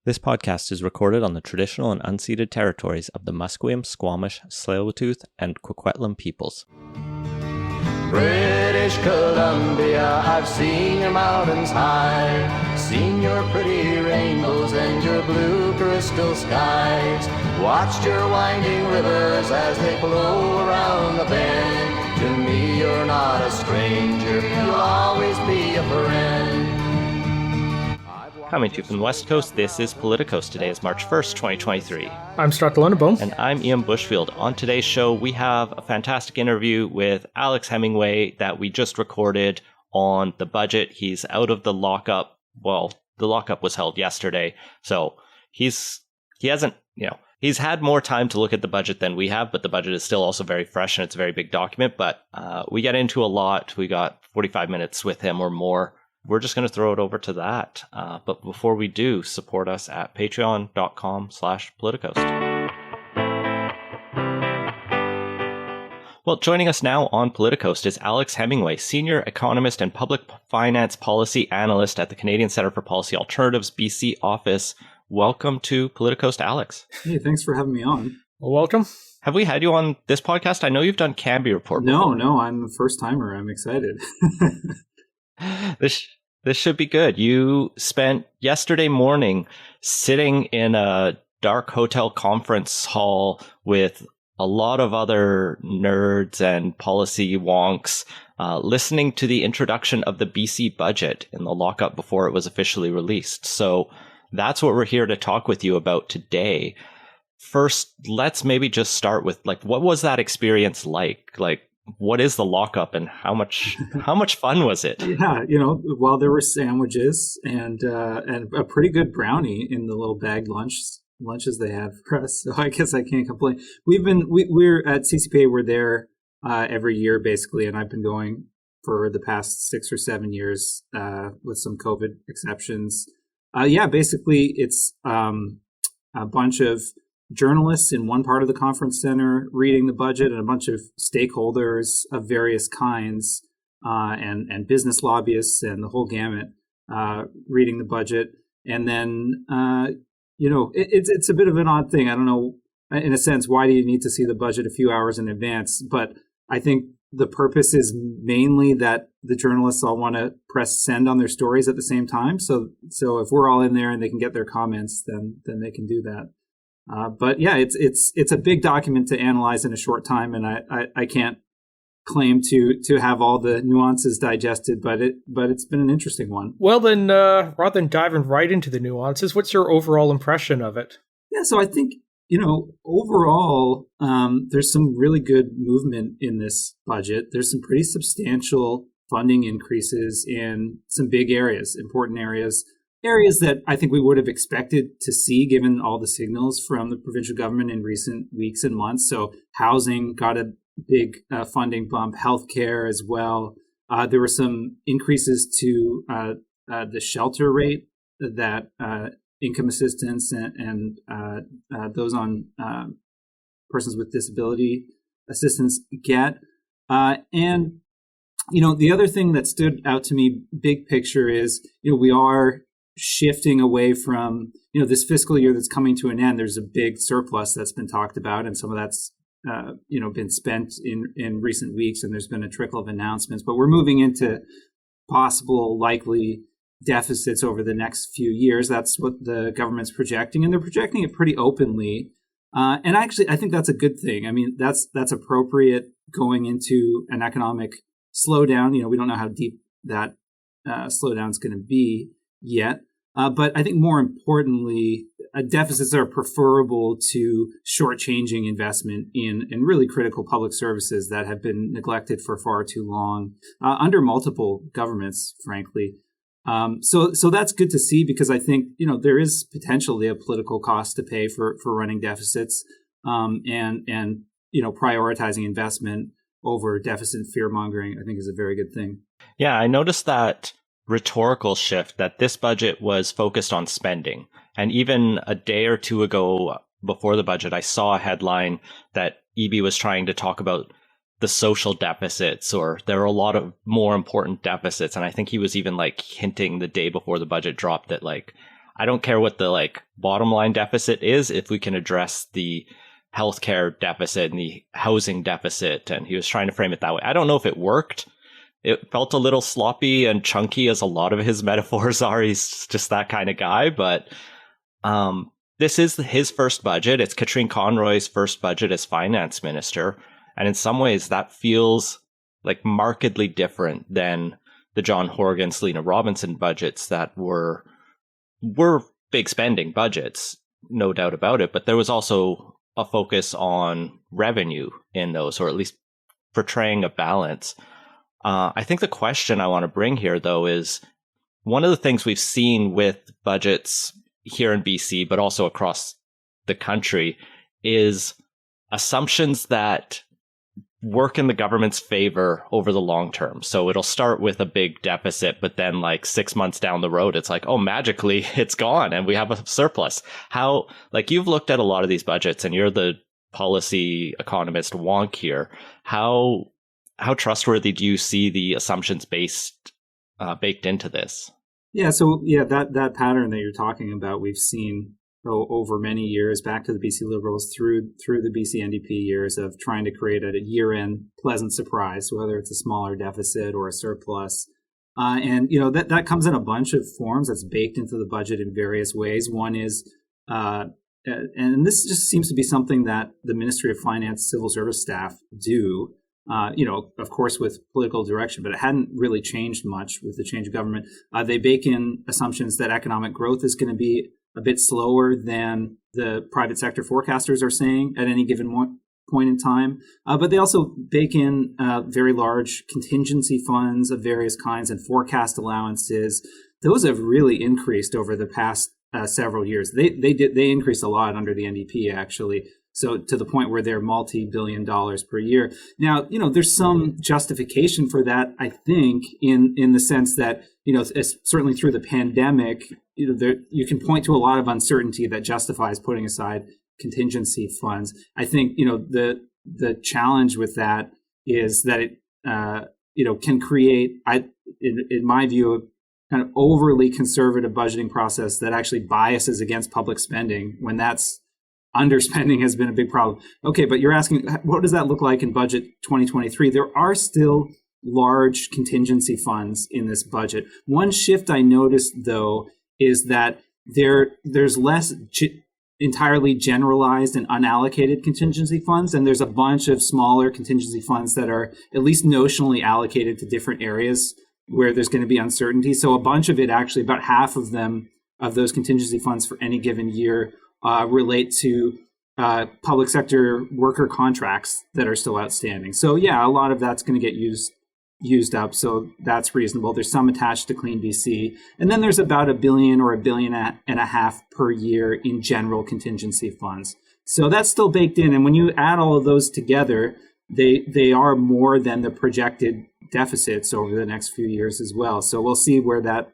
This podcast is recorded on the traditional and unceded territories of the Musqueam, Squamish, Tsleil-Waututh, and Coquitlam peoples. British Columbia, I've seen your mountains high, seen your pretty rainbows and your blue crystal skies, watched your winding rivers as they flow around the bend. To me you're not a stranger, you'll always be a friend. Coming to you from the West Coast, this is Politicos. Today is March 1st, 2023. I'm Stuart Luneboom. And I'm Ian Bushfield. On today's show, we have a fantastic interview with Alex Hemingway that we just recorded on the budget. He's out of the lockup. Well, the lockup was held yesterday. So he hasn't, he's had more time to look at the budget than we have, but the budget is still also very fresh and it's a very big document. But we get into a lot. We got 45 minutes with him or more. We're just going to throw it over to that. But before we do, support us at patreon.com/politicos. Well, joining us now on Politicos is Alex Hemingway, Senior Economist and Public Finance Policy Analyst at the Canadian Centre for Policy Alternatives BC office. Welcome to Politicos, Alex. Hey, thanks for having me on. Well, welcome. Have we had you on this podcast? I know you've done Canby Report before. No, I'm a first timer. I'm excited. This should be good. You spent yesterday morning sitting in a dark hotel conference hall with a lot of other nerds and policy wonks, listening to the introduction of the BC budget in the lockup before it was officially released. So that's what we're here to talk with you about today. First, let's maybe just start with what was that experience like? What is the lockup and how much fun was it? Yeah, while there were sandwiches and a pretty good brownie in the little bag lunches they have for us, so I guess I can't complain. We're at CCPA. We're there every year basically, and I've been going for the past 6 or 7 years with some COVID exceptions. Basically it's a bunch of journalists in one part of the conference center reading the budget, and a bunch of stakeholders of various kinds and business lobbyists and the whole gamut reading the budget. And then, it's a bit of an odd thing. I don't know, in a sense, why do you need to see the budget a few hours in advance? But I think the purpose is mainly that the journalists all want to press send on their stories at the same time. So if we're all in there and they can get their comments, then they can do that. But yeah, it's a big document to analyze in a short time, and I can't claim to have all the nuances digested, but it's been an interesting one. Well, then, rather than diving right into the nuances, what's your overall impression of it? Yeah, so I think overall, there's some really good movement in this budget. There's some pretty substantial funding increases in some big areas, important areas that I think we would have expected to see given all the signals from the provincial government in recent weeks and months. So housing got a big funding bump, healthcare as well. There were some increases to the shelter rate that income assistance and those on persons with disability assistance get. And the other thing that stood out to me, big picture, is we are shifting away from, this fiscal year that's coming to an end. There's a big surplus that's been talked about, and some of that's, been spent in recent weeks, and there's been a trickle of announcements. But we're moving into possible, likely deficits over the next few years. That's what the government's projecting, and they're projecting it pretty openly. And actually, I think that's a good thing. I mean, that's appropriate going into an economic slowdown. We don't know how deep that slowdown is going to be yet. But I think more importantly, deficits are preferable to shortchanging investment in really critical public services that have been neglected for far too long under multiple governments, frankly. So that's good to see, because I think, there is potentially a political cost to pay for running deficits and prioritizing investment over deficit fear-mongering, I think, is a very good thing. Yeah, I noticed that rhetorical shift that this budget was focused on spending. And even a day or two ago before the budget, I saw a headline that EB was trying to talk about the social deficits, or there are a lot of more important deficits. And I think he was even hinting the day before the budget dropped that I don't care what the like bottom line deficit is if we can address the healthcare deficit and the housing deficit. And he was trying to frame it that way. I don't know if it worked. It felt a little sloppy and chunky, as a lot of his metaphors are. He's just that kind of guy. But this is his first budget. It's Katrine Conroy's first budget as finance minister. And in some ways, that feels like markedly different than the John Horgan, Selena Robinson budgets that were big spending budgets, no doubt about it. But there was also a focus on revenue in those, or at least portraying a balance. I think the question I want to bring here, though, is one of the things we've seen with budgets here in BC, but also across the country, is assumptions that work in the government's favor over the long term. So it'll start with a big deficit, but then like 6 months down the road, it's like, oh, magically it's gone and we have a surplus. How, like, you've looked at a lot of these budgets and you're the policy economist wonk here. How trustworthy do you see the assumptions baked into this? Yeah, so that pattern that you're talking about, we've seen over many years, back to the BC Liberals through the BC NDP years, of trying to create a year-end pleasant surprise, whether it's a smaller deficit or a surplus. And that comes in a bunch of forms. That's baked into the budget in various ways. One is, and this just seems to be something that the Ministry of Finance civil service staff do. Of course, with political direction, but it hadn't really changed much with the change of government. They bake in assumptions that economic growth is going to be a bit slower than the private sector forecasters are saying at any given point in time. But they also bake in very large contingency funds of various kinds and forecast allowances. Those have really increased over the past several years. They increased a lot under the NDP, actually. So to the point where they're multi-billion dollars per year. Now, there's some justification for that, I think, in the sense that, certainly through the pandemic, you can point to a lot of uncertainty that justifies putting aside contingency funds. I think, the challenge with that is that it, can create, in my view, a kind of overly conservative budgeting process that actually biases against public spending when that's underspending has been a big problem. Okay, but you're asking, what does that look like in budget 2023? There are still large contingency funds in this budget. One shift I noticed, though, is that there's less entirely generalized and unallocated contingency funds, and there's a bunch of smaller contingency funds that are at least notionally allocated to different areas where there's going to be uncertainty. So a bunch of it, actually, about half of them, of those contingency funds for any given year, relate to public sector worker contracts that are still outstanding. So yeah, a lot of that's going to get used up. So that's reasonable. There's some attached to Clean BC. And then there's about $1 billion or $1.5 billion per year in general contingency funds. So that's still baked in. And when you add all of those together, they are more than the projected deficits over the next few years as well. So we'll see where that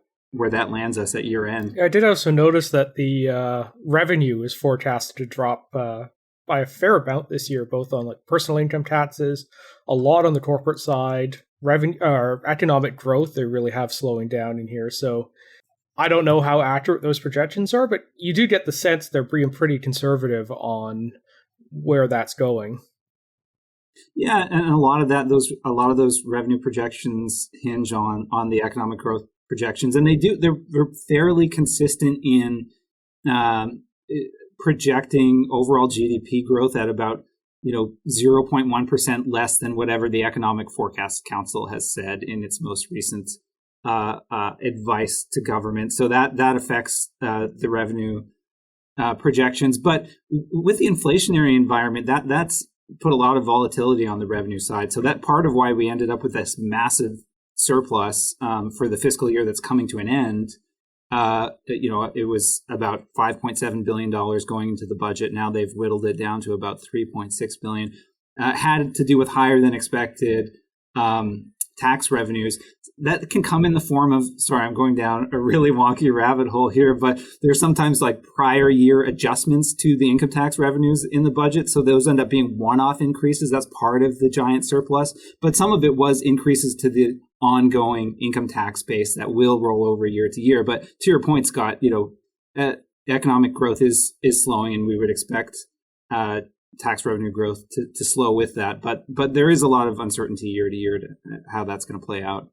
lands us at year end. I did also notice that the revenue is forecasted to drop by a fair amount this year, both on like personal income taxes, a lot on the corporate side, revenue or economic growth. They really have slowing down in here. So I don't know how accurate those projections are, but you do get the sense they're being pretty conservative on where that's going. Yeah, and a lot of those revenue projections hinge on the economic growth projections, and they're fairly consistent in projecting overall GDP growth at about 0.1% less than whatever the Economic Forecast Council has said in its most recent advice to government. So that affects the revenue projections. But with the inflationary environment, that's put a lot of volatility on the revenue side. So that part of why we ended up with this massive surplus for the fiscal year that's coming to an end. It was about $5.7 billion going into the budget. Now they've whittled it down to about $3.6 billion. Had to do with higher than expected tax revenues. That can come in the form of, sorry, I'm going down a really wonky rabbit hole here, but there's sometimes like prior year adjustments to the income tax revenues in the budget. So those end up being one-off increases. That's part of the giant surplus. But some of it was increases to the ongoing income tax base that will roll over year to year. But to your point, Scott, economic growth is slowing, and we would expect tax revenue growth to slow with that. But there is a lot of uncertainty year to year to how that's going to play out.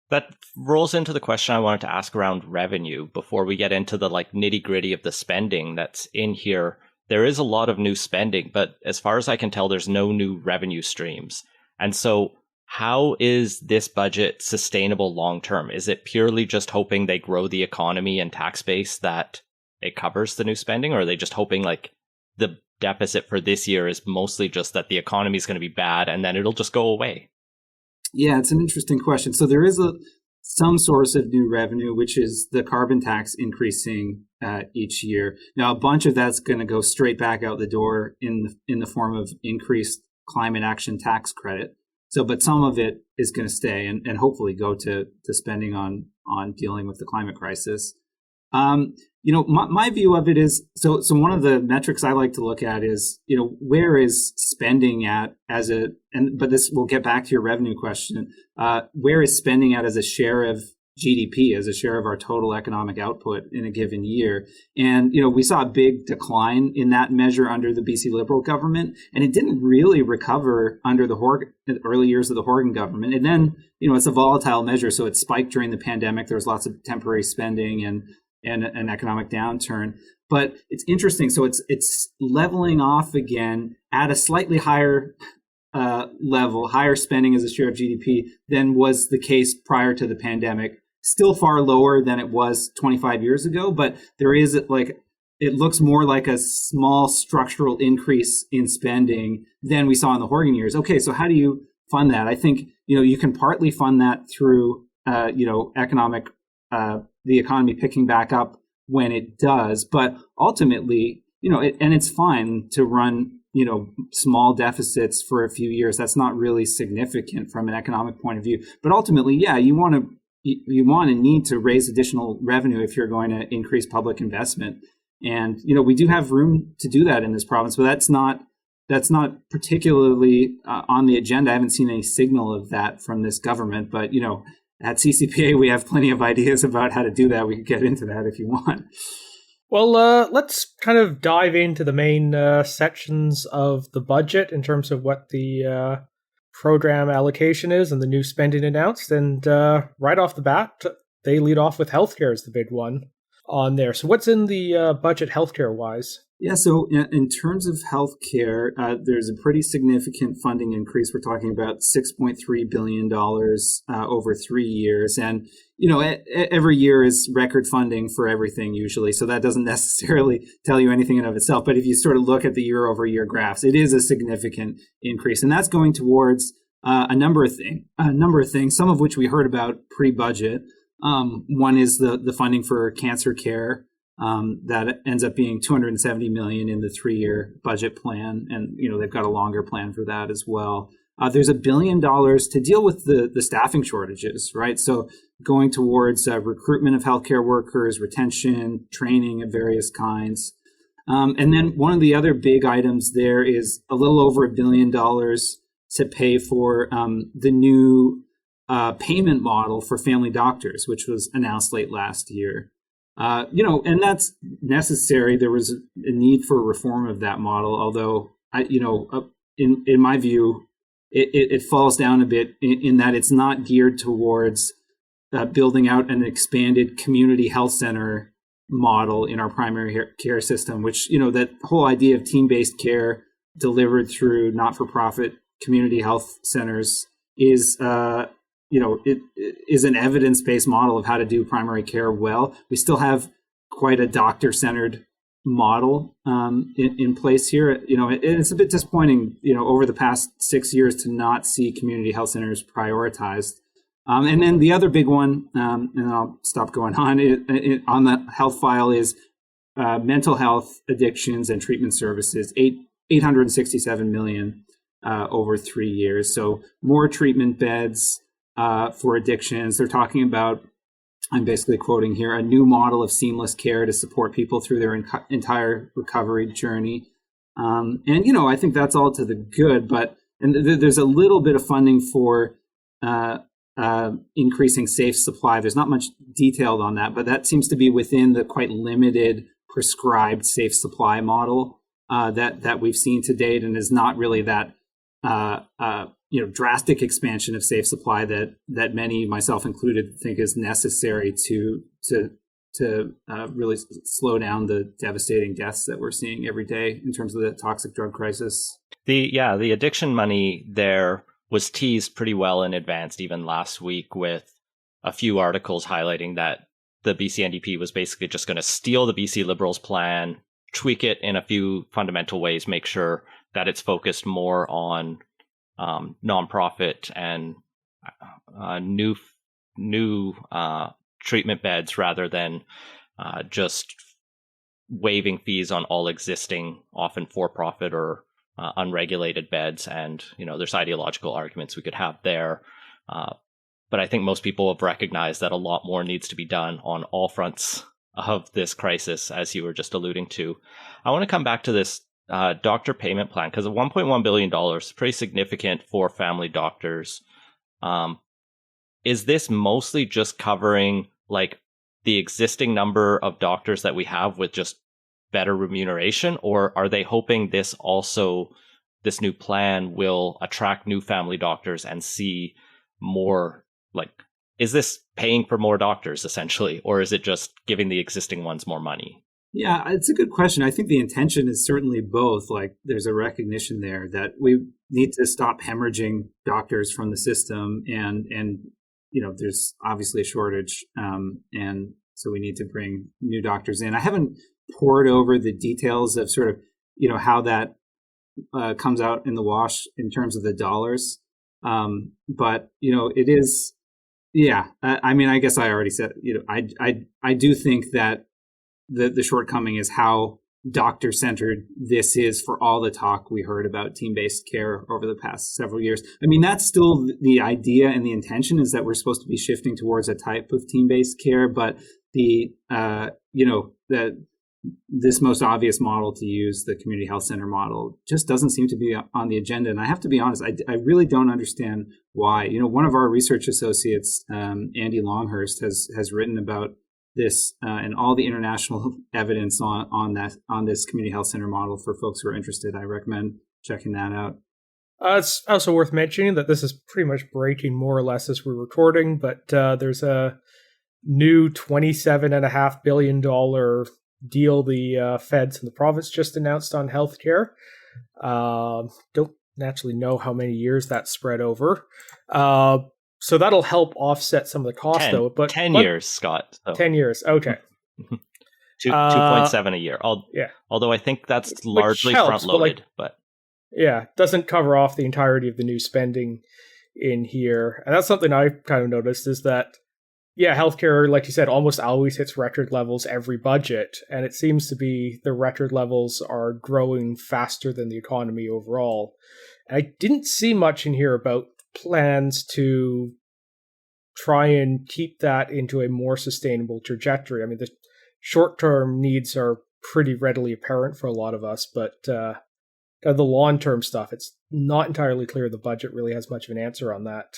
That rolls into the question I wanted to ask around revenue before we get into the nitty gritty of the spending that's in here. There is a lot of new spending, but as far as I can tell, there's no new revenue streams. And so how is this budget sustainable long term? Is it purely just hoping they grow the economy and tax base that it covers the new spending? Or are they just hoping the deficit for this year is mostly just that the economy is going to be bad and then it'll just go away? Yeah, it's an interesting question. So there is some source of new revenue, which is the carbon tax increasing each year. Now, a bunch of that's going to go straight back out the door in the form of increased climate action tax credit. So, but some of it is going to stay and hopefully go to spending on dealing with the climate crisis. My view of it is, so one of the metrics I like to look at is, where is spending at but this will get back to your revenue question. Where is spending at as a share of GDP, as a share of our total economic output in a given year? And, we saw a big decline in that measure under the BC Liberal government, and it didn't really recover under the early years of the Horgan government. And then, it's a volatile measure, so it spiked during the pandemic. There was lots of temporary spending and an economic downturn. But it's interesting. So it's leveling off again at a slightly higher level, higher spending as a share of GDP than was the case prior to the pandemic. Still far lower than it was 25 years ago, but there is it looks more like a small structural increase in spending than we saw in the Horgan years. Okay, so how do you fund that? I think, you can partly fund that through, the economy picking back up when it does. But ultimately, and it's fine to run, small deficits for a few years. That's not really significant from an economic point of view. But ultimately, yeah, you want to need to raise additional revenue if you're going to increase public investment. And, we do have room to do that in this province, but that's not particularly on the agenda. I haven't seen any signal of that from this government, but, at CCPA, we have plenty of ideas about how to do that. We could get into that if you want. Well, let's kind of dive into the main sections of the budget in terms of what the program allocation is and the new spending announced. And right off the bat, they lead off with healthcare as the big one on there. So what's in the budget healthcare-wise? Yeah, so in terms of healthcare, there's a pretty significant funding increase. We're talking about $6.3 billion over 3 years. And, every year is record funding for everything usually. So that doesn't necessarily tell you anything in of itself. But if you sort of look at the year over year graphs, it is a significant increase. And that's going towards a number of things, some of which we heard about pre-budget. One is the funding for cancer care. That ends up being $270 million in the 3-year budget plan. And, they've got a longer plan for that as well. There's $1 billion to deal with the staffing shortages, right? So going towards recruitment of healthcare workers, retention, training of various kinds. And then one of the other big items there is a little over $1 billion to pay for the new payment model for family doctors, which was announced late last year. And that's necessary. There was a need for reform of that model, although, in my view, it falls down a bit in that it's not geared towards building out an expanded community health center model in our primary care system, which, that whole idea of team-based care delivered through not-for-profit community health centers is it is an evidence-based model of how to do primary care well. We still have quite a doctor-centered model in place here. It's a bit disappointing, over the past 6 years to not see community health centers prioritized. And then the other big one, and I'll stop going on the health file, is mental health addictions and treatment services, $867 million over 3 years. So more treatment beds for addictions. They're talking about, I'm basically quoting here, a new model of seamless care to support people through their entire recovery journey. I think that's all to the good, but there's a little bit of funding for increasing safe supply. There's not much detailed on that, but that seems to be within the quite limited prescribed safe supply model that we've seen to date, and is not really that drastic expansion of safe supply that many, myself included, think is necessary to really slow down the devastating deaths that we're seeing every day in terms of the toxic drug crisis. The addiction money there was teased pretty well in advance, even last week, with a few articles highlighting that the BC NDP was basically just going to steal the BC Liberals' plan, tweak it in a few fundamental ways, make sure that it's focused more on nonprofit and new treatment beds rather than just waiving fees on all existing, often for-profit or unregulated beds. And, there's ideological arguments we could have there. But I think most people have recognized that a lot more needs to be done on all fronts of this crisis, as you were just alluding to. I want to come back to this doctor payment plan, because $1.1 billion is pretty significant for family doctors. Is this mostly just covering like the existing number of doctors that we have with just better remuneration, or are they hoping this new plan will attract new family doctors and see more, like, is this paying for more doctors essentially, or is it just giving the existing ones more money? Yeah, it's a good question. I think the intention is certainly both. Like, there's a recognition there that we need to stop hemorrhaging doctors from the system, and there's obviously a shortage, and so we need to bring new doctors in. I haven't pored over the details of sort of how that comes out in the wash in terms of the dollars, but it is. Yeah, I guess I already said. I do think that the shortcoming is how doctor-centered this is for all the talk we heard about team-based care over the past several years. I mean, that's still the idea, and the intention is that we're supposed to be shifting towards a type of team-based care, but this most obvious model to use, the community health center model, just doesn't seem to be on the agenda. And I have to be honest, I really don't understand why. One of our research associates, Andy Longhurst, has written about this and all the international evidence on this community health center model. For folks who are interested, I recommend checking that out. It's also worth mentioning that this is pretty much breaking more or less as we're recording, but there's a new $27.5 billion deal the feds and the province just announced on healthcare. Don't naturally know how many years that's spread over. So that'll help offset some of the cost, though. But 10 years, Scott. So. 10 years, okay. 2.7 a year. Although I think that's largely front-loaded. But yeah, doesn't cover off the entirety of the new spending in here. And that's something I kind of noticed, is that healthcare, like you said, almost always hits record levels every budget. And it seems to be the record levels are growing faster than the economy overall. And I didn't see much in here about plans to try and keep that into a more sustainable trajectory. I mean, the short-term needs are pretty readily apparent for a lot of us, but the long-term stuff, it's not entirely clear the budget really has much of an answer on that.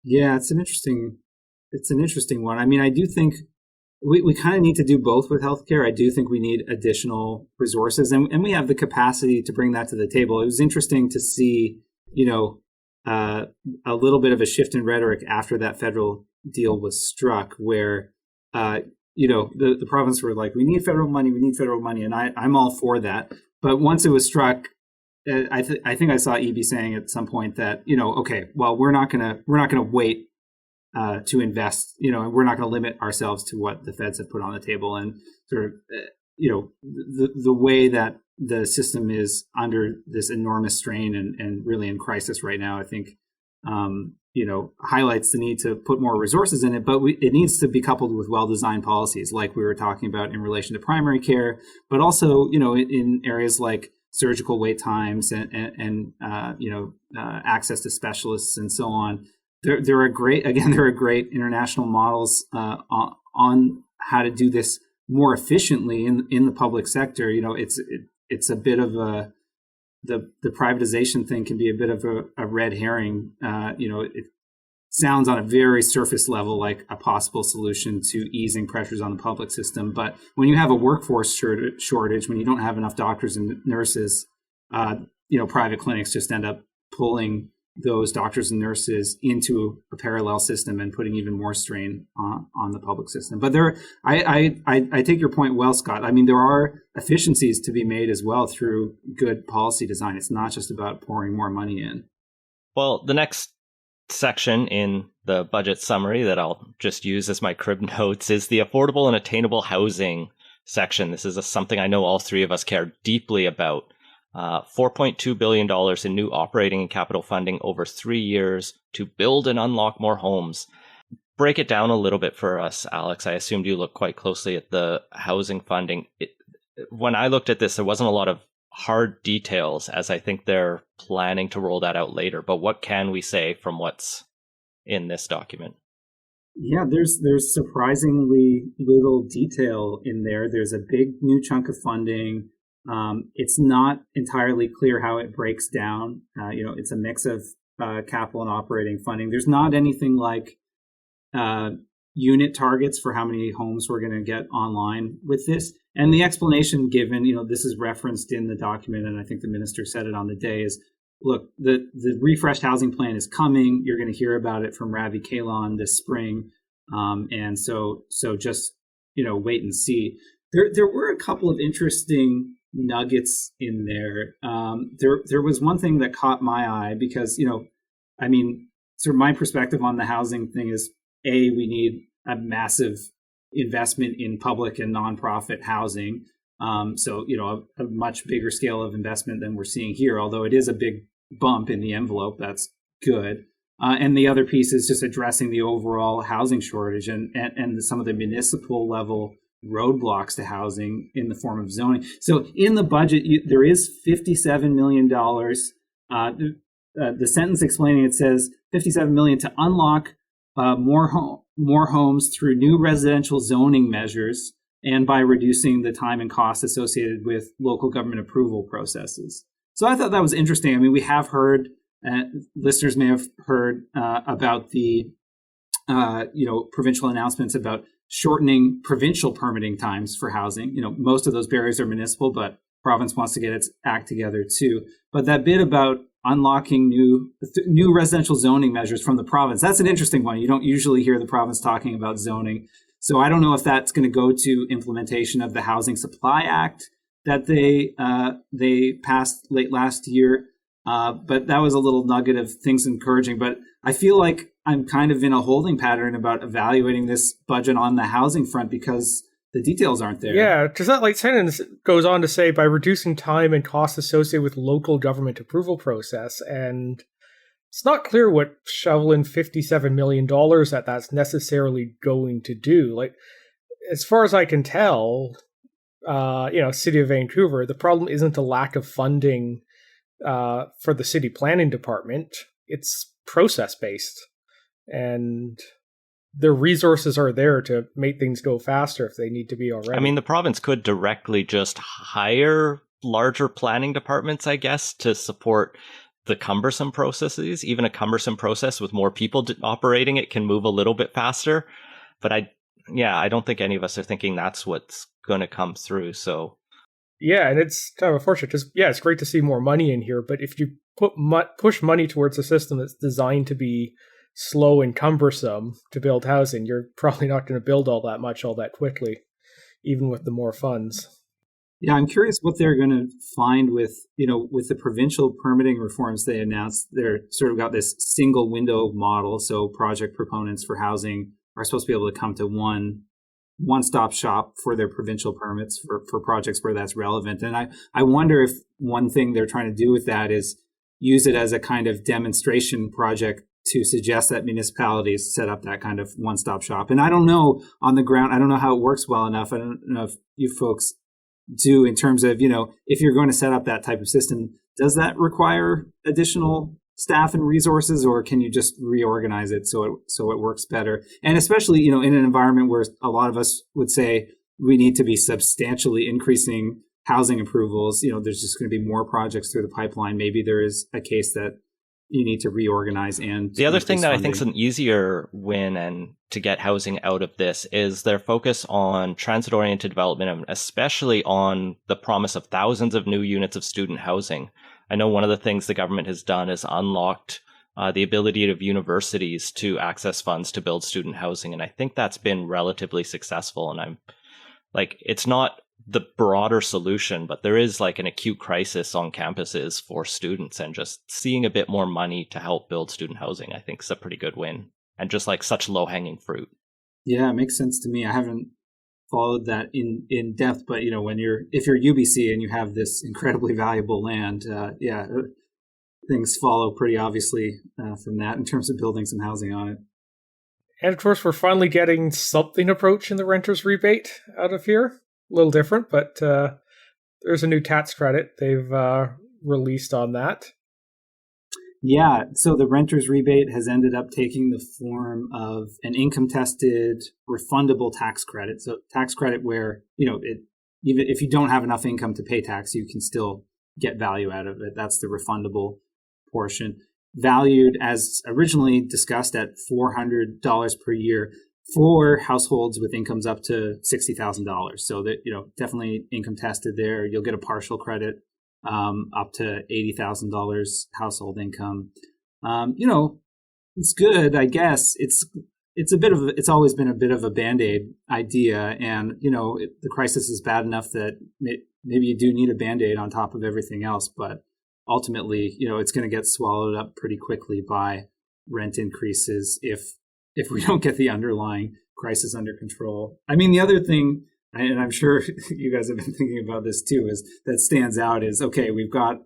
Yeah, it's an interesting one. I mean, I do think we kind of need to do both with healthcare. I do think we need additional resources, and we have the capacity to bring that to the table. It was interesting to see, a little bit of a shift in rhetoric after that federal deal was struck, where, the province were like, we need federal money, and I'm all for that. But once it was struck, I think I saw EB saying at some point that, okay, well, we're not gonna wait to invest, and we're not going to limit ourselves to what the feds have put on the table. And sort of, the way that the system is under this enormous strain and really in crisis right now, I think, highlights the need to put more resources in it, but it needs to be coupled with well-designed policies, like we were talking about in relation to primary care, but also, in areas like surgical wait times and access to specialists and so on. There are great international models on how to do this more efficiently in the public sector. It's a bit of the privatization thing can be a bit of a red herring. sounds on a very surface level like a possible solution to easing pressures on the public system. But when you have a workforce shortage, when you don't have enough doctors and nurses, private clinics just end up pulling those doctors and nurses into a parallel system and putting even more strain on the public system. But I take your point well, Scott. I mean, there are efficiencies to be made as well through good policy design. It's not just about pouring more money in. Well, the next section in the budget summary that I'll just use as my crib notes is the affordable and attainable housing section. This is something I know all three of us care deeply about. $4.2 billion in new operating and capital funding over 3 years to build and unlock more homes. Break it down a little bit for us, Alex. I assumed you looked quite closely at the housing funding. When I looked at this, there wasn't a lot of hard details, as I think they're planning to roll that out later. But what can we say from what's in this document? Yeah, there's surprisingly little detail in there. There's a big new chunk of funding. It's not entirely clear how it breaks down. It's a mix of capital and operating funding. There's not anything like unit targets for how many homes we're going to get online with this. And the explanation given, this is referenced in the document, and I think the minister said it on the day, is, look, the refreshed housing plan is coming. You're going to hear about it from Ravi Kahlon this spring. And so just, wait and see. There were a couple of interesting nuggets in there. There was one thing that caught my eye because, sort of my perspective on the housing thing is, we need a massive investment in public and nonprofit housing. A much bigger scale of investment than we're seeing here, although it is a big bump in the envelope. That's good. And the other piece is just addressing the overall housing shortage and some of the municipal level roadblocks to housing in the form of zoning. So in the budget, there is $57 million. The sentence explaining it says $57 million to unlock more homes through new residential zoning measures and by reducing the time and cost associated with local government approval processes. So I thought that was interesting. I mean, we have heard, listeners may have heard about the provincial announcements about shortening provincial permitting times for housing. Most of those barriers are municipal, but province wants to get its act together too. But that bit about unlocking new residential zoning measures from the province, that's an interesting one. You don't usually hear the province talking about zoning. So I don't know if that's going to go to implementation of the Housing Supply Act that they passed late last year. But that was a little nugget of things encouraging. But I feel like I'm kind of in a holding pattern about evaluating this budget on the housing front because the details aren't there. Yeah, because that sentence goes on to say, by reducing time and costs associated with local government approval process. And it's not clear what shoveling $57 million that's necessarily going to do. As far as I can tell, City of Vancouver, the problem isn't a lack of funding for the city planning department. It's process-based. And the resources are there to make things go faster if they need to be already. I mean, the province could directly just hire larger planning departments, I guess, to support the cumbersome processes. Even a cumbersome process with more people operating it can move a little bit faster. But I don't think any of us are thinking that's what's going to come through. So yeah, and it's kind of unfortunate because, it's great to see more money in here. But if you push money towards a system that's designed to be slow and cumbersome to build housing, you're probably not going to build all that much all that quickly, even with the more funds. Yeah, I'm curious what they're going to find with the provincial permitting reforms they announced. They're sort of got this single window model. So project proponents for housing are supposed to be able to come to one-stop shop for their provincial permits for projects where that's relevant. And I wonder if one thing they're trying to do with that is use it as a kind of demonstration project to suggest that municipalities set up that kind of one-stop shop. And I don't know on the ground, I don't know how it works well enough. I don't know if you folks do in terms of, if you're going to set up that type of system, does that require additional staff and resources, or can you just reorganize it so it works better? And especially, in an environment where a lot of us would say we need to be substantially increasing housing approvals, there's just going to be more projects through the pipeline. Maybe there is a case that you need to reorganize. And the other thing that funding. I think is an easier win and to get housing out of this is their focus on transit-oriented development, and especially on the promise of thousands of new units of student housing. I know one of the things the government has done is unlocked the ability of universities to access funds to build student housing. And I think that's been relatively successful. And I'm like, it's not the broader solution, but there is like an acute crisis on campuses for students, and just seeing a bit more money to help build student housing, I think is a pretty good win, and just like such low hanging fruit. Yeah, it makes sense to me. I haven't followed that in depth, but if you're UBC and you have this incredibly valuable land, things follow pretty obviously from that in terms of building some housing on it. And of course, we're finally getting something approaching the renter's rebate out of here. A little different, but there's a new tax credit they've released on that. Yeah, so the renter's rebate has ended up taking the form of an income-tested refundable tax credit. So tax credit where, even if you don't have enough income to pay tax, you can still get value out of it. That's the refundable portion. Valued as originally discussed at $400 per year for households with incomes up to $60,000. So that, definitely income tested there. You'll get a partial credit up to $80,000 household income. It's good, I guess. It's always been a bit of a Band-Aid idea. And, the crisis is bad enough that maybe you do need a Band-Aid on top of everything else. But ultimately, it's going to get swallowed up pretty quickly by rent increases if we don't get the underlying crisis under control. I mean, the other thing, and I'm sure you guys have been thinking about this too, is that stands out is, okay, we've got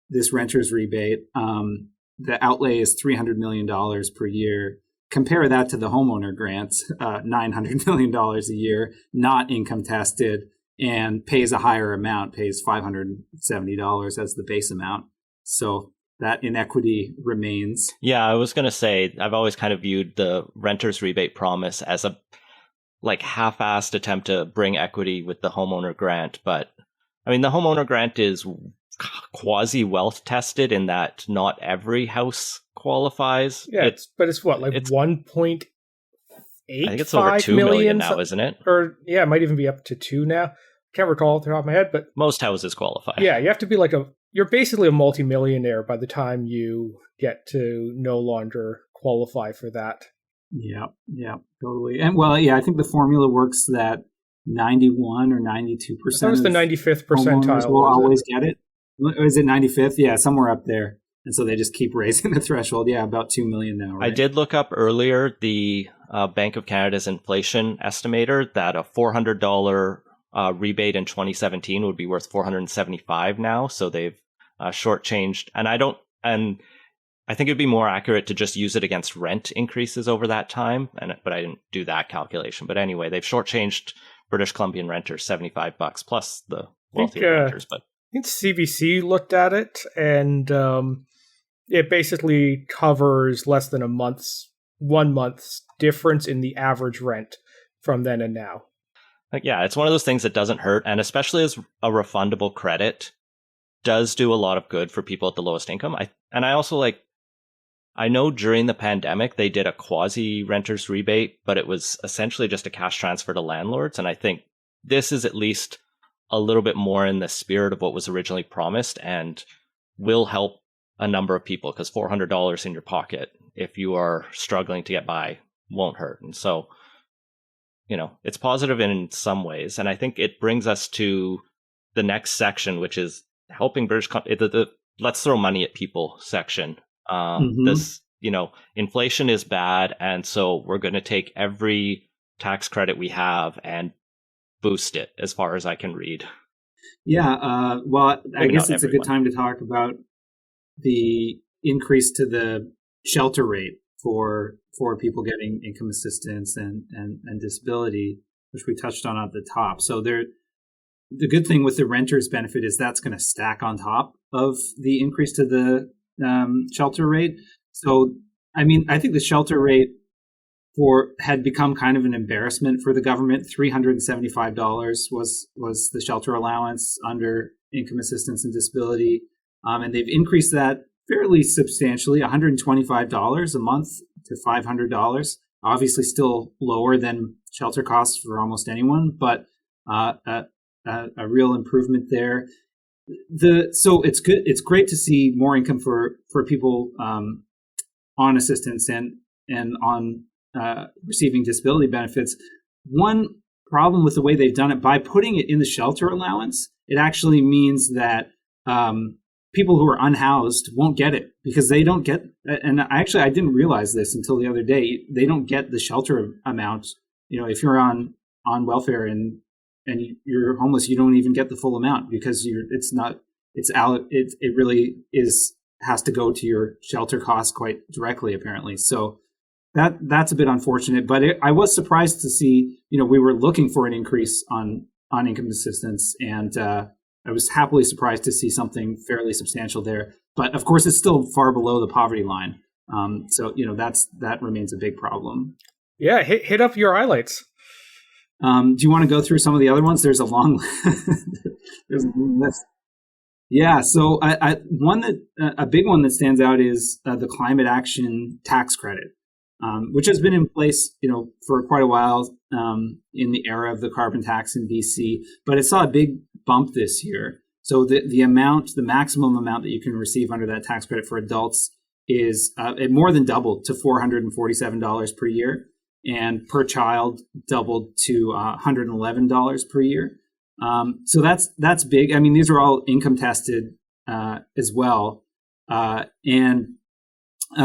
this renter's rebate. The outlay is $300 million per year. Compare that to the homeowner grants, $900 million a year, not income tested, and pays a higher amount, pays $570 as the base amount. So that inequity remains. Yeah, I was going to say, I've always kind of viewed the renter's rebate promise as a half-assed attempt to bring equity with the homeowner grant. But I mean, the homeowner grant is quasi-wealth tested in that not every house qualifies. Yeah, it's what, like it's 1.8? I think it's over 2 million now, isn't it? Or yeah, it might even be up to 2 now. Can't recall off the top of my head, but most houses qualify. Yeah, you have to be you're basically a multimillionaire by the time you get to no longer qualify for that. Yeah, totally. And I think the formula works that 91 or 92%. That was the 95th percentile. Will always get it. Or is it 95th? Yeah, somewhere up there. And so they just keep raising the threshold. Yeah, about 2 million now. Right? I did look up earlier the Bank of Canada's inflation estimator that a $400 rebate in 2017 would be worth $475 now. So they've shortchanged. And I think it'd be more accurate to just use it against rent increases over that time. But I didn't do that calculation. But anyway, they've shortchanged British Columbian renters $75 plus the wealthier renters. But I think CBC looked at it, and it basically covers less than 1 month's difference in the average rent from then and now. Yeah, it's one of those things that doesn't hurt, and especially as a refundable credit, does do a lot of good for people at the lowest income. I know during the pandemic they did a quasi renters rebate, but it was essentially just a cash transfer to landlords, and I think this is at least a little bit more in the spirit of what was originally promised, and will help a number of people, because $400 in your pocket if you are struggling to get by won't hurt. And so, it's positive in some ways. And I think it brings us to the next section, which is helping British the let's throw money at people section. This, inflation is bad, and so we're going to take every tax credit we have and boost it, as far as I can read. Yeah, I guess it's a good time to talk about the increase to the shelter rate for people getting income assistance and disability, which we touched on at the top. So the good thing with the renter's benefit is that's going to stack on top of the increase to the shelter rate. So, I mean, I think the shelter rate had become kind of an embarrassment for the government. $375 was the shelter allowance under income assistance and disability. And they've increased that fairly substantially, $125 a month to $500. Obviously, still lower than shelter costs for almost anyone, but a real improvement there. So it's good. It's great to see more income for people on assistance and on receiving disability benefits. One problem with the way they've done it, by putting it in the shelter allowance, it actually means that people who are unhoused won't get it because they don't get. And actually, I didn't realize this until the other day. They don't get the shelter amount. If you're on welfare and you're homeless, you don't even get the full amount because it really has to go to your shelter costs quite directly, apparently. So that's a bit unfortunate, but I was surprised to see, we were looking for an increase on income assistance, and I was happily surprised to see something fairly substantial there. But of course, it's still far below the poverty line. So that remains a big problem. Yeah, hit up your highlights. Do you want to go through some of the other ones? There's a long list. Yeah, so a big one that stands out is the climate action tax credit, which has been in place, for quite a while in the era of the carbon tax in BC, but it saw a big bump this year. So the maximum amount that you can receive under that tax credit for adults is it more than doubled to $447 per year. And per child doubled to $111 per year. So that's big. I mean, these are all income tested as well. And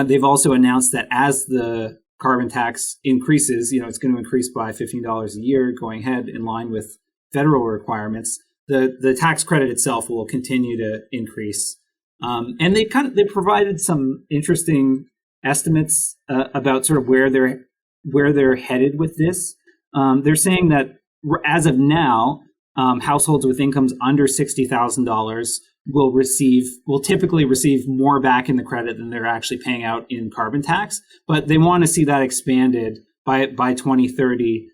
they've also announced that as the carbon tax increases, it's going to increase by $15 a year going ahead in line with federal requirements. The tax credit itself will continue to increase. And they provided some interesting estimates about sort of where they're headed with this. They're saying that as of now, households with incomes under $60,000 will typically receive more back in the credit than they're actually paying out in carbon tax. But they want to see that expanded by 2030,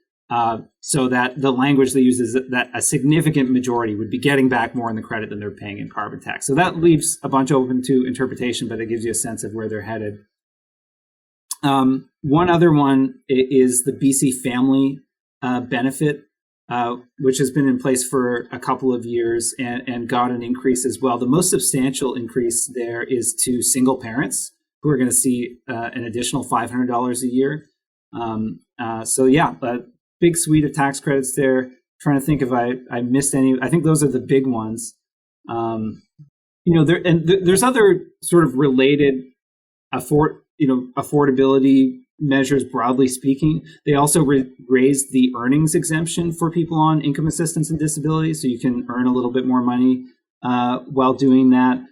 so that the language they use is that a significant majority would be getting back more in the credit than they're paying in carbon tax. So that leaves a bunch open to interpretation, but it gives you a sense of where they're headed. One other one is the BC family benefit, which has been in place for a couple of years and got an increase as well. The most substantial increase there is to single parents who are going to see an additional $500 a year. So yeah, a big suite of tax credits there. Trying to think if I missed any. I think those are the big ones. There's other sort of related affordability measures, broadly speaking. They also raised the earnings exemption for people on income assistance and disability, so you can earn a little bit more money while doing that.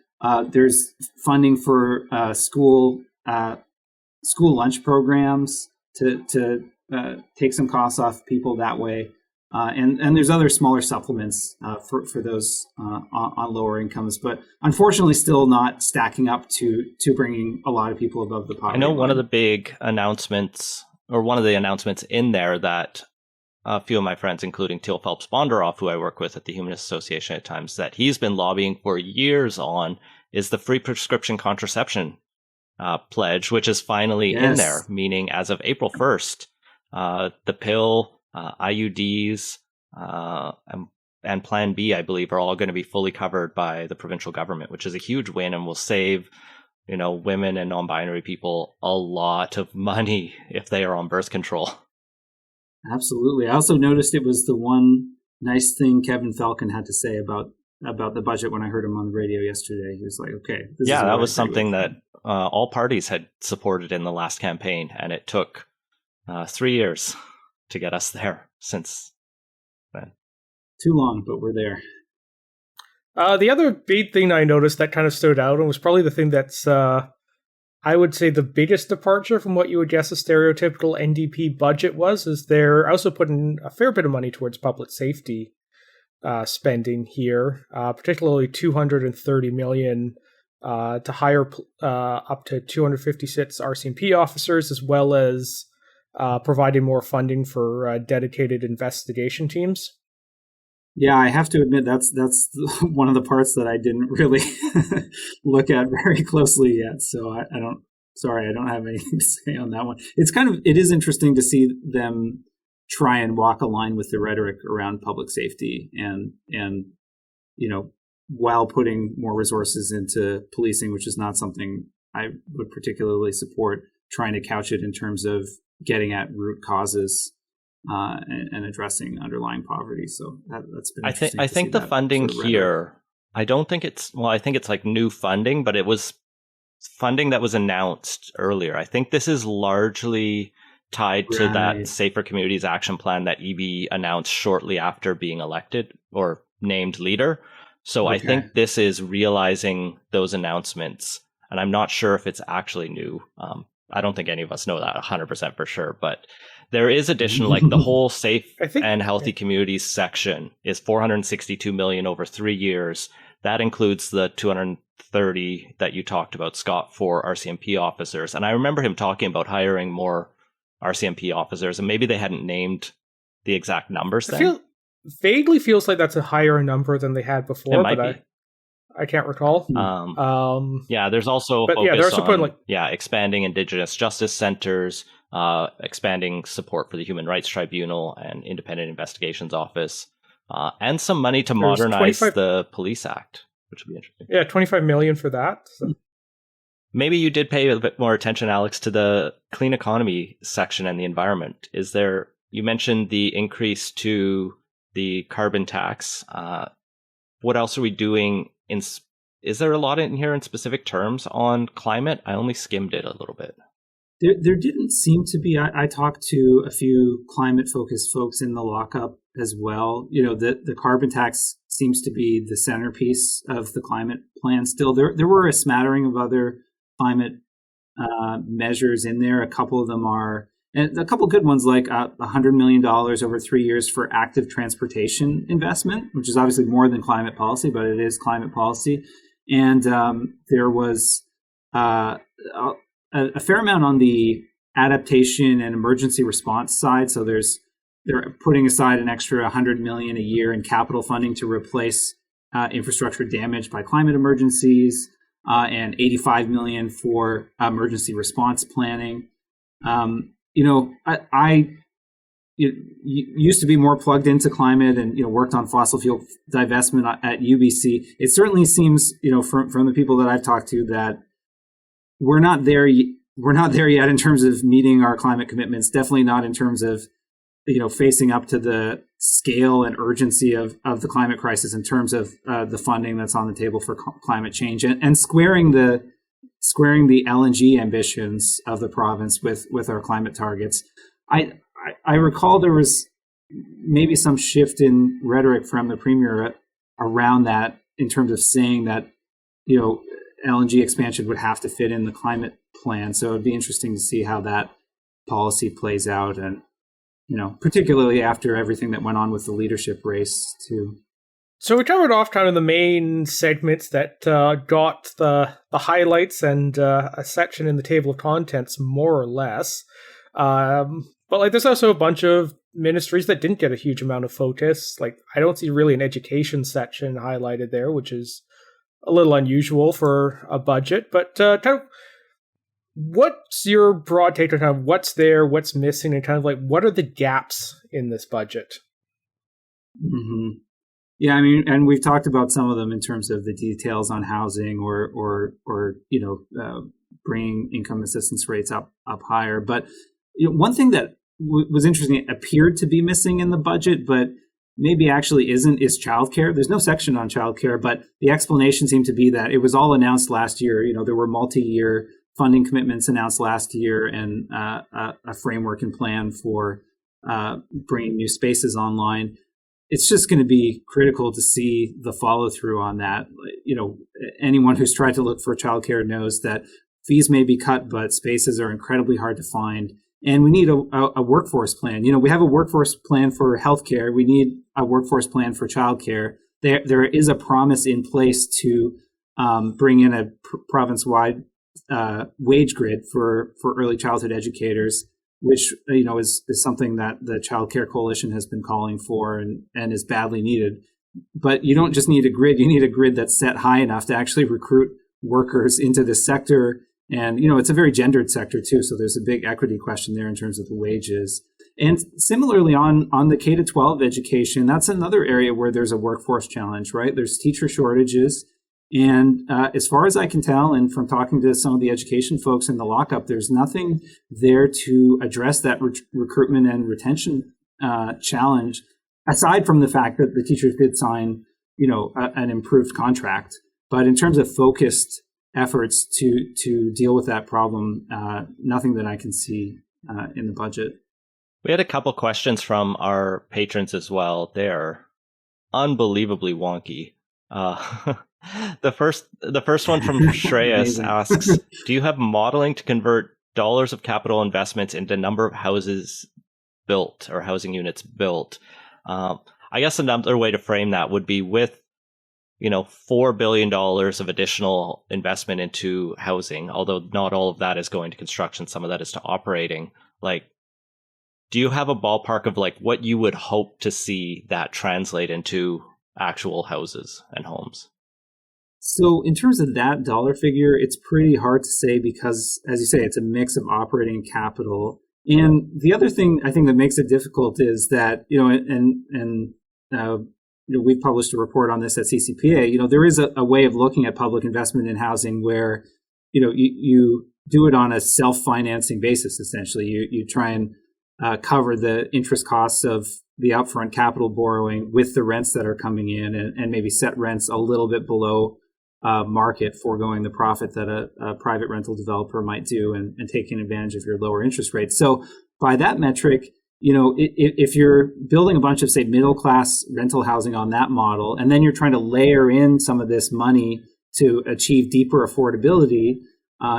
There's funding for school lunch programs to take some costs off people that way. And there's other smaller supplements for those on lower incomes, but unfortunately still not stacking up to bringing a lot of people above the poverty line. I know one of the big announcements, or one of the announcements in there that a few of my friends, including Teal Phelps Bondaroff, who I work with at the Humanist Association at times, that he's been lobbying for years on, is the free prescription contraception pledge, which is finally in there, meaning as of April 1st, the pill, IUDs, and Plan B, I believe, are all going to be fully covered by the provincial government, which is a huge win and will save, women and non-binary people a lot of money if they are on birth control. Absolutely. I also noticed it was the one nice thing Kevin Falcon had to say about the budget when I heard him on the radio yesterday. He was like, okay. That was something that all parties had supported in the last campaign, and it took 3 years to get us there since then. Too long, but we're there. The other big thing I noticed that kind of stood out, and was probably the thing that's, I would say, the biggest departure from what you would guess a stereotypical NDP budget was, is they're also putting a fair bit of money towards public safety spending here, particularly $230 million to hire up to 256 RCMP officers, as well as providing more funding for dedicated investigation teams. Yeah, I have to admit that's one of the parts that I didn't really look at very closely yet. So I don't. Sorry, I don't have anything to say on that one. It is interesting to see them try and walk a line with the rhetoric around public safety and while putting more resources into policing, which is not something I would particularly support, trying to couch it in terms of getting at root causes and addressing underlying poverty. So that's been interesting. I think the funding sort of here, I don't think I think it's like new funding, but it was funding that was announced earlier. I think this is largely tied to that Safer Communities Action Plan that EB announced shortly after being elected or named leader. So I think this is realizing those announcements, and I'm not sure if it's actually new. I don't think any of us know that 100% for sure, but there is additional, like the whole safe and healthy communities section is $462 million over 3 years. That includes the 230 that you talked about, Scott, for RCMP officers. And I remember him talking about hiring more RCMP officers, and maybe they hadn't named the exact numbers then. Vaguely feels like that's a higher number than they had before, it might be. I can't recall. Yeah, there's also but yeah, there's on expanding Indigenous justice centers, expanding support for the Human Rights Tribunal and Independent Investigations Office, and some money to modernize the Police Act, which would be interesting. Yeah, $25 million for that. So. Maybe you did pay a bit more attention, Alex, to the clean economy section and the environment. You mentioned the increase to the carbon tax. What else are we doing? Is there a lot in here in specific terms on climate? I only skimmed it a little bit. There didn't seem to be. I talked to a few climate-focused folks in the lockup as well. The carbon tax seems to be the centerpiece of the climate plan still. There were a smattering of other climate measures in there. A couple of them are, and a couple of good ones, like $100 million over 3 years for active transportation investment, which is obviously more than climate policy, but it is climate policy. And there was a fair amount on the adaptation and emergency response side. So they're putting aside an extra $100 million a year in capital funding to replace infrastructure damaged by climate emergencies, and $85 million for emergency response planning. I used to be more plugged into climate and worked on fossil fuel divestment at UBC. It certainly seems from the people that I've talked to that we're not there yet in terms of meeting our climate commitments. Definitely not in terms of facing up to the scale and urgency of the climate crisis in terms of the funding that's on the table for climate change and squaring the LNG ambitions of the province with our climate targets. I recall there was maybe some shift in rhetoric from the premier around that in terms of saying that LNG expansion would have to fit in the climate plan. So it'd be interesting to see how that policy plays out, and particularly after everything that went on with the leadership race too. So we covered off kind of the main segments that got the highlights and a section in the table of contents, more or less. But there's also a bunch of ministries that didn't get a huge amount of focus. I don't see really an education section highlighted there, which is a little unusual for a budget. But kind of, what's your broad take on kind of what's there, what's missing, and kind of what are the gaps in this budget? Mm-hmm. Yeah, I mean, and we've talked about some of them in terms of the details on housing or bringing income assistance rates up higher. But one thing that was interesting, it appeared to be missing in the budget, but maybe actually isn't, is childcare. There's no section on childcare, but the explanation seemed to be that it was all announced last year. There were multi-year funding commitments announced last year and a framework and plan for bringing new spaces online. It's just going to be critical to see the follow through on that. Anyone who's tried to look for childcare knows that fees may be cut, but spaces are incredibly hard to find. And we need a workforce plan. We have a workforce plan for healthcare. We need a workforce plan for childcare. There is a promise in place to bring in a province-wide wage grid for early childhood educators. which is something that the Child Care Coalition has been calling for and is badly needed. But you don't just need a grid; you need a grid that's set high enough to actually recruit workers into this sector. And it's a very gendered sector too, so there's a big equity question there in terms of the wages. And similarly, on the K-12 education, that's another area where there's a workforce challenge, right? There's teacher shortages. And as far as I can tell, and from talking to some of the education folks in the lockup, there's nothing there to address that recruitment and retention challenge, aside from the fact that the teachers did sign, an improved contract. But in terms of focused efforts to deal with that problem, nothing that I can see in the budget. We had a couple questions from our patrons as well. They're unbelievably wonky. The first one from Shreyas asks, do you have modeling to convert dollars of capital investments into number of houses built or housing units built? I guess another way to frame that would be with $4 billion of additional investment into housing, although not all of that is going to construction, some of that is to operating. Do you have a ballpark of what you would hope to see that translate into actual houses and homes? So in terms of that dollar figure, it's pretty hard to say because, as you say, it's a mix of operating and capital. And the other thing I think that makes it difficult is that, we've published a report on this at CCPA. There is a way of looking at public investment in housing where, you do it on a self-financing basis, essentially. You try and cover the interest costs of the upfront capital borrowing with the rents that are coming in and maybe set rents a little bit below market, foregoing the profit that a private rental developer might do and taking advantage of your lower interest rates. So by that metric, if you're building a bunch of, say, middle-class rental housing on that model, and then you're trying to layer in some of this money to achieve deeper affordability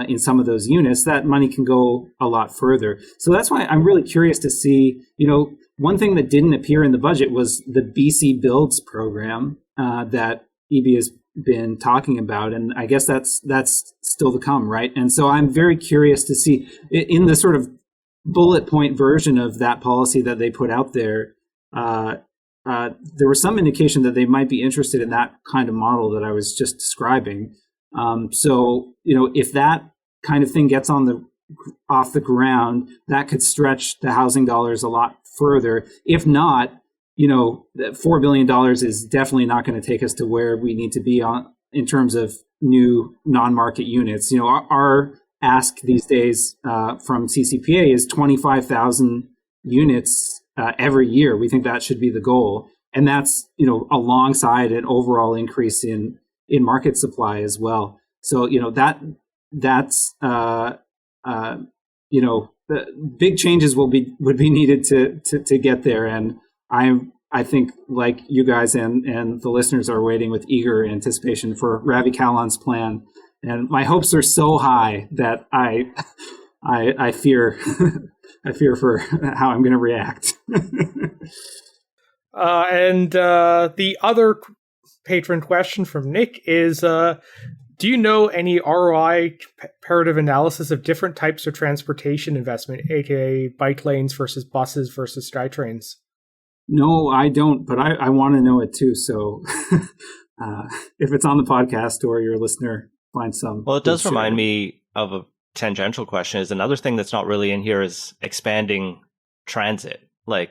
in some of those units, that money can go a lot further. So that's why I'm really curious to see, one thing that didn't appear in the budget was the BC Builds program that EB has been talking about. And I guess that's still to come, right? And so I'm very curious to see in the sort of bullet point version of that policy that they put out there, there was some indication that they might be interested in that kind of model that I was just describing. So, if that kind of thing gets off the ground, that could stretch the housing dollars a lot further. If not, $4 billion is definitely not going to take us to where we need to be in terms of new non-market units. Our ask these days from CCPA is 25,000 units every year. We think that should be the goal. And that's, alongside an overall increase in market supply as well. So, that's big changes would be needed to get there. And I think, like you guys and the listeners, are waiting with eager anticipation for Ravi Kalan's plan. And my hopes are so high that I fear I fear for how I'm going to react. And the other patron question from Nick is, do you know any ROI comparative analysis of different types of transportation investment, aka bike lanes versus buses versus SkyTrains? No, I don't, but I want to know it too. So if it's on the podcast or your listener finds some. Well, it does remind me of a tangential question. Is another thing that's not really in here is expanding transit.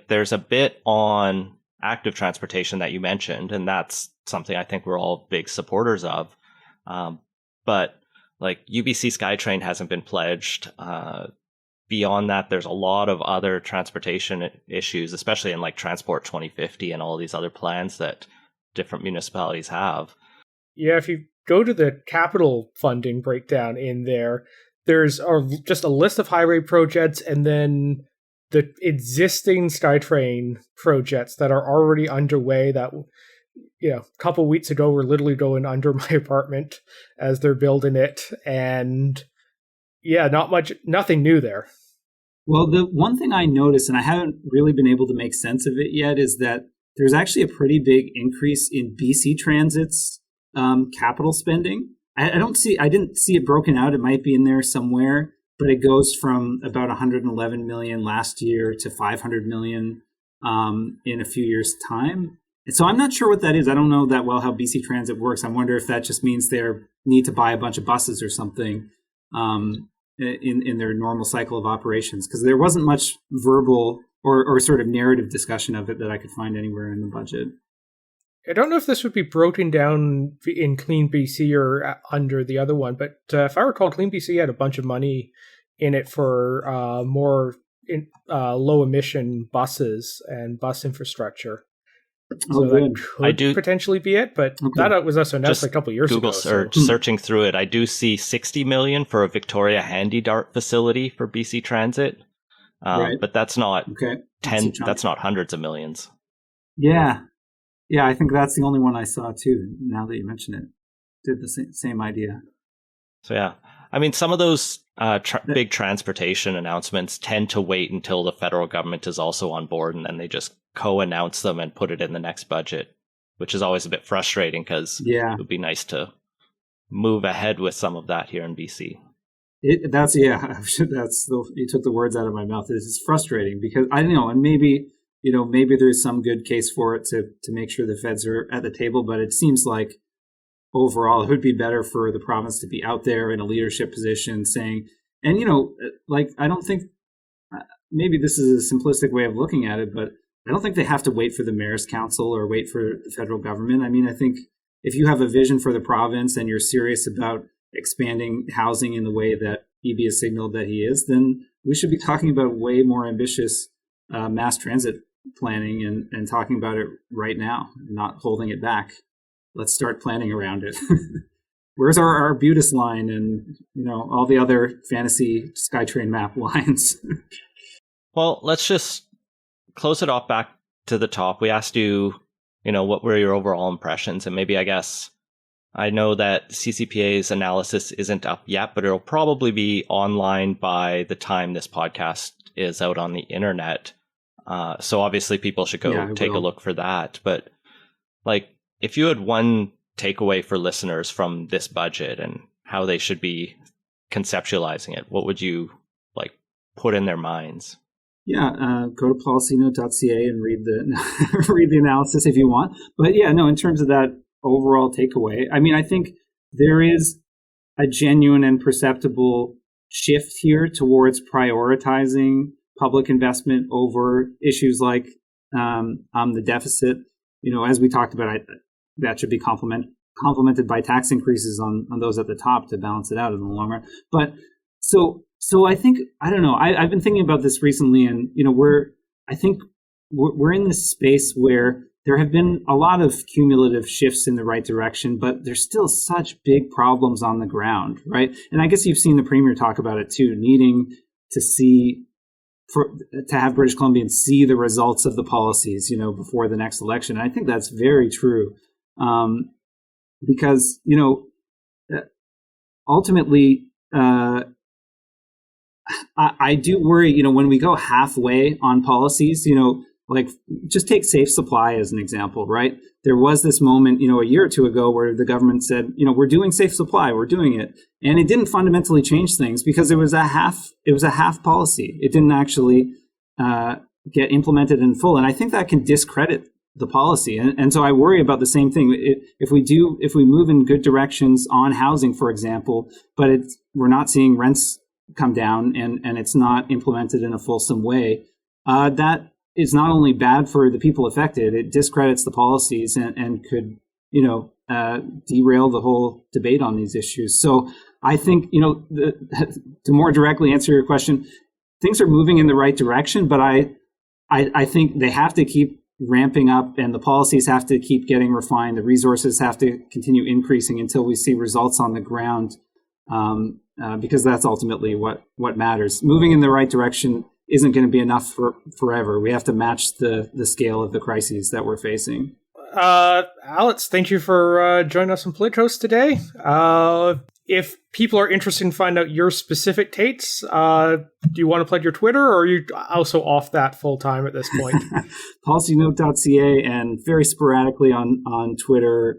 There's a bit on active transportation that you mentioned, and that's something I think we're all big supporters of. But UBC SkyTrain hasn't been pledged. Beyond that, there's a lot of other transportation issues, especially in Transport 2050 and all these other plans that different municipalities have. Yeah, if you go to the capital funding breakdown in there, there's just a list of highway projects and then the existing SkyTrain projects that are already underway that, a couple weeks ago were literally going under my apartment as they're building it. And yeah, nothing new there. Well, the one thing I noticed, and I haven't really been able to make sense of it yet, is that there's actually a pretty big increase in BC Transit's capital spending. I didn't see it broken out. It might be in there somewhere. but it goes from about 111 million last year to 500 million in a few years' time. And so I'm not sure what that is. I don't know that well how BC Transit works. I wonder if that just means they need to buy a bunch of buses or something in their normal cycle of operations, because there wasn't much verbal or sort of narrative discussion of it that I could find anywhere in the budget. I don't know if this would be broken down in Clean BC or under the other one, but if I recall, Clean BC had a bunch of money in it for more low emission buses and bus infrastructure. So that could potentially be it, but that was also announced a couple of years ago. Google search, searching through it, I do see 60 million for a Victoria Handy Dart facility for BC Transit, but that's not that's not hundreds of millions. Yeah, I think that's the only one I saw too. Now that you mention it, did the same idea. So yeah, I mean, some of those big transportation announcements tend to wait until the federal government is also on board, and then they just co-announce them and put it in the next budget, which is always a bit frustrating because it would be nice to move ahead with some of that here in BC. You took the words out of my mouth. It's frustrating because I don't know, and maybe there's some good case for it to make sure the feds are at the table, but it seems like overall it would be better for the province to be out there in a leadership position saying, and I don't think, maybe this is a simplistic way of looking at it, but I don't think they have to wait for the Mayor's Council or wait for the federal government. I mean, I think if you have a vision for the province and you're serious about expanding housing in the way that EB has signaled that he is, then we should be talking about way more ambitious mass transit planning and talking about it right now, not holding it back. Let's start planning around it. Where's our Arbutus line and all the other fantasy SkyTrain map lines? Well, let's just close it off back to the top. We asked you, what were your overall impressions? And maybe, I know that CCPA's analysis isn't up yet, but it'll probably be online by the time this podcast is out on the internet. So obviously people should go take a look for that. But if you had one takeaway for listeners from this budget and how they should be conceptualizing it, what would you put in their minds? Yeah, go to policynote.ca and read the read the analysis if you want. But in terms of that overall takeaway, I mean, I think there is a genuine and perceptible shift here towards prioritizing public investment over issues like the deficit. As we talked about, that should be complemented by tax increases on those at the top to balance it out in the long run. But so I think, I don't know, I've been thinking about this recently, and we're in this space where there have been a lot of cumulative shifts in the right direction, but there's still such big problems on the ground, right? And I guess you've seen the Premier talk about it too, needing to have British Columbians see the results of the policies, before the next election. And I think that's very true, because ultimately, I do worry, when we go halfway on policies, just take safe supply as an example, right? There was this moment, a year or two ago where the government said, we're doing safe supply, we're doing it. And it didn't fundamentally change things because it was a half policy. It didn't actually get implemented in full. And I think that can discredit the policy. And so I worry about the same thing. If we move in good directions on housing, for example, but we're not seeing rents come down and it's not implemented in a fulsome way, that is not only bad for the people affected, it discredits the policies and could, derail the whole debate on these issues. So I think, to more directly answer your question, things are moving in the right direction, but I think they have to keep ramping up and the policies have to keep getting refined. The resources have to continue increasing until we see results on the ground, because that's ultimately what matters. Moving in the right direction isn't going to be enough for forever. We have to match the scale of the crises that we're facing. Alex, thank you for joining us on Politicos today. If people are interested in finding out your specific takes, do you want to plug your Twitter, or are you also off that full time at this point? Policynote.ca and very sporadically on Twitter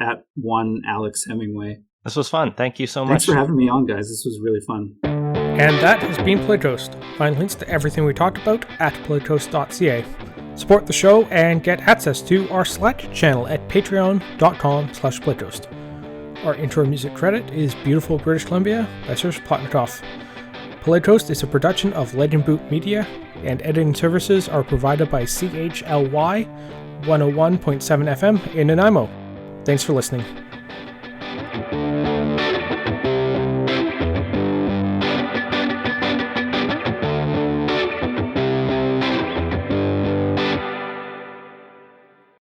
at @1 Alex Hemingway. This was fun. Thank you so much. Thanks for having me on, guys. This was really fun. And that has been Playtoast. Find links to everything we talked about at playtoast.ca. Support the show and get access to our Slack channel at patreon.com/playtoast. Our intro music credit is Beautiful British Columbia by Serge Plotnikoff. Playtoast is a production of Lead and Boot Media, and editing services are provided by CHLY 101.7 FM in Nanaimo. Thanks for listening.